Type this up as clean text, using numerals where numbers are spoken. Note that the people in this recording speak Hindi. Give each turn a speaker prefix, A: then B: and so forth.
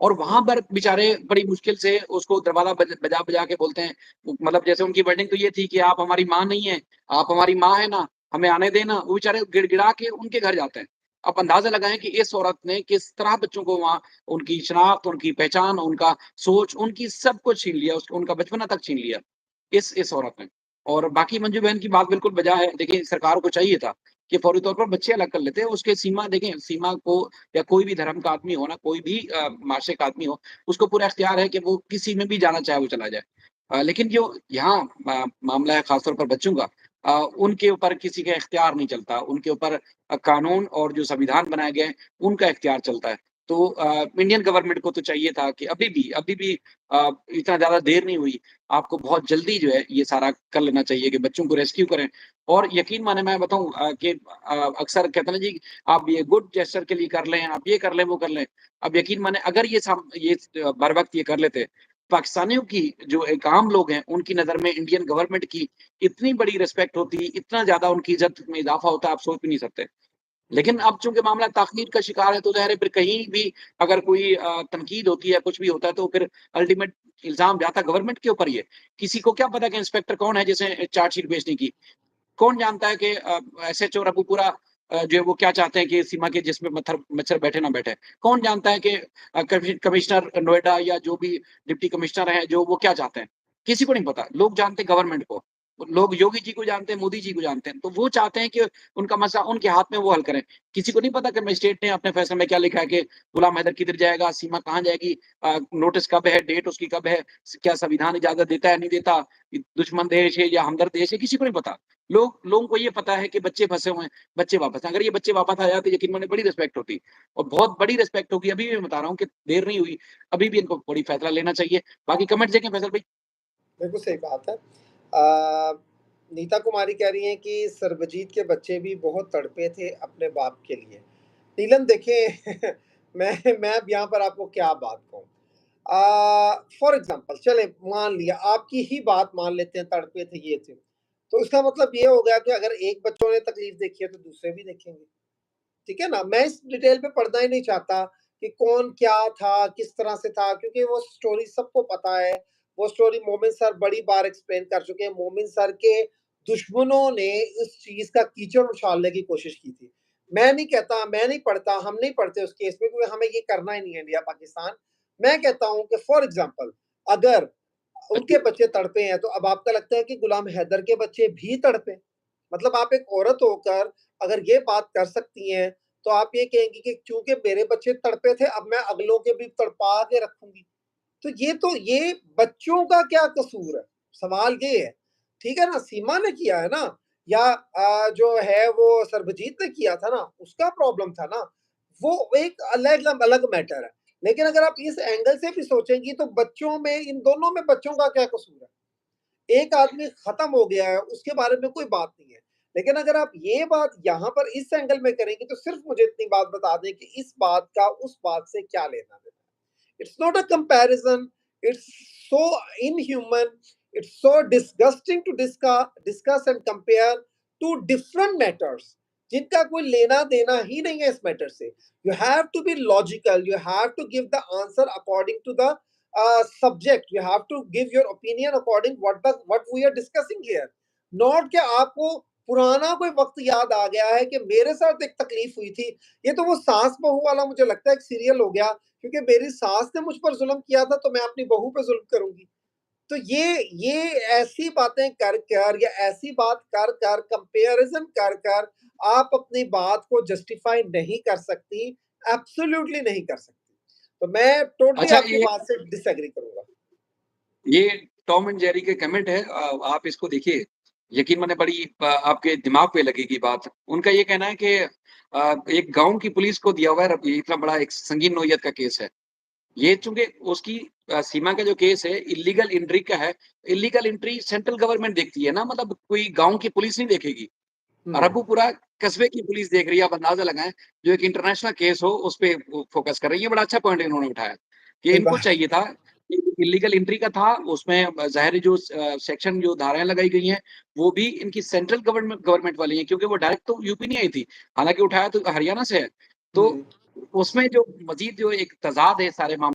A: और वहां पर बेचारे बड़ी मुश्किल से उसको दरवाजा बजा बजा के बोलते हैं, मतलब जैसे उनकी वर्डिंग तो ये थी कि आप हमारी माँ नहीं है, आप हमारी माँ है ना, हमें आने देना। वो बेचारे गिड़गिड़ा के उनके घर जाते हैं। आप अंदाजा लगाएं कि इस औरत ने किस तरह बच्चों को वहां उनकी शनाख्त, उनकी पहचान, उनका सोच, उनकी सब कुछ छीन लिया, उनका बचपना तक छीन लिया इस औरत ने। और बाकी मंजू बहन की बात बिल्कुल बजा है। देखिए, सरकार को चाहिए था कि फौरी तौर पर बच्चे अलग कर लेते। उसके सीमा देखें, सीमा को, या कोई भी धर्म का आदमी हो ना, कोई भी माशरे का आदमी हो, उसको पूरा इख्तियार है कि वो किसी में भी जाना चाहे वो चला जाए। लेकिन जो यहाँ मामला है खासतौर पर बच्चों का, उनके ऊपर किसी का इख्तियार नहीं चलता, उनके ऊपर कानून और जो संविधान बनाए गए हैं, उनका इख्तियार चलता है। तो इंडियन गवर्नमेंट को तो चाहिए था कि अभी भी इतना ज़्यादा देर नहीं हुई, आपको बहुत जल्दी जो है ये सारा कर लेना चाहिए कि बच्चों को रेस्क्यू करें। और यकीन माने मैं बताऊँ कि अक्सर कहते हैं ना जी, आप ये गुड जेस्चर के लिए कर लें, आप ये कर लें, वो कर लें। अब यकीन माने अगर ये बर वक़्त ये कर लेते, पाकिस्तानियों की जो एक आम लोग हैं, उनकी नज़र में इंडियन गवर्नमेंट की इतनी बड़ी रिस्पेक्ट होती, इतना ज़्यादा उनकी इज़्ज़त में इज़ाफ़ा होता, आप सोच भी नहीं सकते। लेकिन अब चूँकि मामला ताख़ीर का शिकार है, तो ज़ाहिर है फिर कहीं भी अगर कोई तनकीद होती है, कुछ भी होता है, तो फिर अल्टीमेट इल्ज़ाम जाता गवर्नमेंट के ऊपर ही है। किसी को क्या पता कि इंस्पेक्टर कौन है जिसे चार्जशीट भेजनी की? कौन जानता है कि एसएचओ रघुपुरा जो है वो क्या चाहते हैं कि सीमा के जिसमें मच्छर बैठे ना बैठे? कौन जानता है कि कमिश्नर नोएडा या जो भी डिप्टी कमिश्नर हैं, जो वो क्या चाहते हैं? किसी को नहीं पता। लोग जानते हैं गवर्नमेंट को। लोग योगी जी को जानते हैं, मोदी जी को जानते हैं। तो वो चाहते हैं कि उनका मसला उनके हाथ में वो हल करें। किसी को नहीं पता कि मजिस्ट्रेट ने अपने फैसले में क्या लिखा है कि गुलाम हैदर किधर जाएगा, सीमा कहाँ जाएगी, नोटिस कब है, डेट उसकी कब है, क्या संविधान इजाज़त देता है, नहीं देता, दुश्मन देश है या हमदर्द देश है, किसी को नहीं पता। लोगों को ये पता है कि बच्चे फँसे हुए हैं, बच्चे वापस आएँ। अगर ये बच्चे वापस आ जाते, यकीन मानिए बड़ी रिस्पेक्ट होती, और बहुत बड़ी रिस्पेक्ट होगी। अभी भी मैं बता रहा हूँ कि देर नहीं हुई, अभी भी इनको बड़ी फैसला लेना चाहिए। बाकी कमेंट्स देखें फैसल भाई।
B: बिल्कुल सही बात है। नीता कुमारी कह रही हैं कि सर्वजीत के बच्चे भी बहुत तड़पे थे अपने बाप के लिए। नीलम देखें मैं अब यहाँ पर आपको क्या बात कहूँ। फॉर एग्ज़ाम्पल चलें मान लिया आपकी ही बात मान लेते हैं तड़पे थे ये थे। तो इसका मतलब ये हो गया कि अगर एक बच्चों ने तकलीफ़ देखी है तो दूसरे भी देखेंगे। ठीक है ना? मैं इस डिटेल पे पढ़ना ही नहीं चाहता कि कौन क्या था, किस तरह से था, क्योंकि वो स्टोरी सबको पता है। वो स्टोरी मोमिन सर बड़ी बार एक्सप्लेन कर चुके हैं। मोमिन सर के दुश्मनों ने इस चीज़ का कीचड़ उछालने की कोशिश की थी। मैं नहीं कहता, मैं नहीं पढ़ता, हम नहीं पढ़ते उस केस में क्योंकि हमें ये करना ही नहीं है इंडिया पाकिस्तान। मैं कहता हूँ कि फॉर एग्ज़ाम्पल अगर उनके बच्चे तड़पे हैं, तो अब आपका लगता है कि गुलाम हैदर के बच्चे भी तड़पें? मतलब आप एक औरत होकर अगर ये बात कर सकती हैं, तो आप ये कहेंगी कि चूँकि मेरे बच्चे तड़पे थे, अब मैं अगलों के भी तड़पा के रखूँगी। तो ये बच्चों का क्या कसूर है? सवाल ये है, ठीक है ना? सीमा ने किया है ना, या जो है वो सर्वजीत ने किया था ना, उसका प्रॉब्लम था ना, वो एक अलग अलग मैटर है। लेकिन अगर आप इस एंगल से भी सोचेंगी तो बच्चों में, इन दोनों में बच्चों का क्या कसूर है? एक आदमी खत्म हो गया है, उसके बारे में कोई बात नहीं है। लेकिन अगर आप ये बात यहाँ पर इस एंगल में करेंगी तो सिर्फ़ मुझे इतनी बात बता दें कि इस बात का उस बात से क्या लेना-देना? It's not a comparison. It's so inhuman. It's so disgusting to discuss and compare two different matters जिनका कोई लेना देना ही नहीं है इस मैटर से. You have to be logical. You have to give the answer according to the subject. You have to give your opinion according what we are discussing here. Not कि आपको पुराना कोई वक्त याद आ गया है कि मेरे साथ एक तकलीफ हुई थी. ये तो वो सास बहू वाला मुझे लगता है एक सीरियल हो गया, क्योंकि मेरी सास ने मुझ पर जुल्म किया था तो मैं अपनी बहू पे जुल्म करूंगी। तो ये ऐसी बातें कर कर या ऐसी बात कर कर कंपैरिजन कर कर आप अपनी बात को जस्टिफाई नहीं कर सकती, एब्सोल्युटली नहीं कर सकती। तो मैं टोटली
A: अच्छा,
B: आपकी बात से डिसएग्री करूंगा।
A: ये टॉम एंड जेरी के कमेंट है, आप इसको देखिए, यकीन माने बड़ी आपके दिमाग पे लगेगी बात। उनका ये कहना है कि एक गाँव की पुलिस को दिया हुआ है, ये इतना बड़ा एक संगीन नोयत का केस है। ये चूँकि उसकी सीमा का जो केस है इल्लीगल एंट्री का है, इल्लीगल एंट्री सेंट्रल गवर्नमेंट देखती है ना, मतलब कोई गाँव की पुलिस नहीं देखेगी।
B: हम्म।
A: अरबुपुरा कस्बे की पुलिस देख रही है, आप अंदाज़ा लगाएँ, जो एक इंटरनेशनल केस हो, उस पे वो फ़ोकस कर रही है। ये बड़ा अच्छा पॉइंट इन्होंने उठाया, कि
B: सही
A: इनको
B: बात।
A: चाहिए था कि इल्लीगल एंट्री का था, उसमें ज़ाहिर है जो सेक्शन जो धाराएँ लगाई गई हैं, वो भी इनकी सेंट्रल गवर्नमेंट वाली हैं, क्योंकि वो डायरेक्ट तो यूपी नहीं आई थी, हालाँकि उठाया तो हरियाणा से है। तो
B: हम्म।
A: उसमें जो मज़ीद जो एक तज़ाद है सारे मामले